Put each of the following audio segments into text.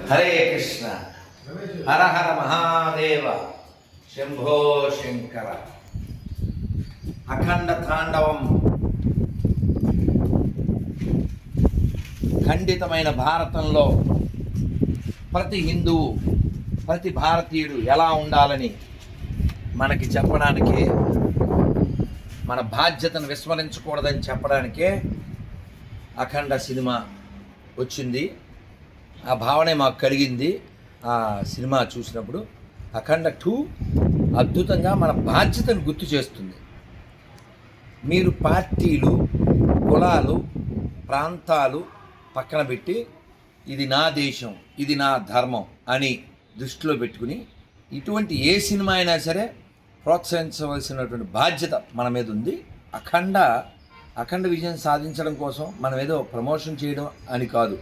హరే కృష్ణ. హర హర మహాదేవ. శంభో శంకర. అఖండ తాండవం ఖండితమైన భారతంలో ప్రతి హిందువు, ప్రతి భారతీయుడు ఎలా ఉండాలని మనకి చెప్పడానికే, మన బాధ్యతను విస్మరించకూడదని చెప్పడానికే అఖండ సినిమా వచ్చింది. ఆ భావనే మాకు కలిగింది ఆ సినిమా చూసినప్పుడు. అఖండ 2 అద్భుతంగా మన బాధ్యతను గుర్తు చేస్తుంది. మీరు పార్టీలు, కులాలు, ప్రాంతాలు పక్కన పెట్టి ఇది నా దేశం, ఇది నా ధర్మం అని దృష్టిలో పెట్టుకుని ఇటువంటి ఏ సినిమా అయినా సరే ప్రోత్సహించవలసినటువంటి బాధ్యత మన మీద ఉంది. అఖండ విజయం సాధించడం కోసం మనం ఏదో ప్రమోషన్ చేయడం అని కాదు.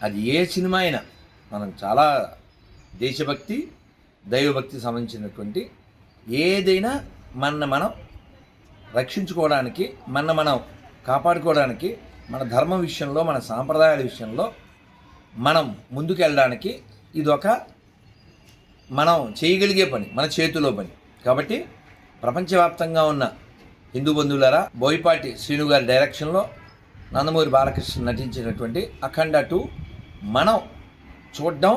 అది ఏ సినిమా అయినా మనం చాలా దేశభక్తి, దైవభక్తి సంబంధించినటువంటి ఏదైనా మనం రక్షించుకోవడానికి, మనం కాపాడుకోవడానికి, మన ధర్మం విషయంలో, మన సాంప్రదాయాల విషయంలో మనం ముందుకెళ్ళడానికి ఇదొక మనం చేయగలిగే పని, మన చేతిలో పని. కాబట్టి ప్రపంచవ్యాప్తంగా ఉన్న హిందూ బంధువులారా, బోయపాటి శ్రీను గారి డైరెక్షన్లో నందమూరి బాలకృష్ణ నటించినటువంటి అఖండ 2 మనం చూడడం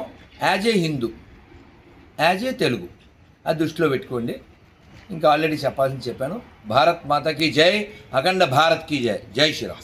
as a Hindu, as a Telugu అది దృష్టిలో పెట్టుకోండి. ఇంకా ఆల్రెడీ చెప్పాల్సింది చెప్పాను. భారత్ మాతాకి జై. అఖండ భారత్కి జై. జై శ్రీరామ్.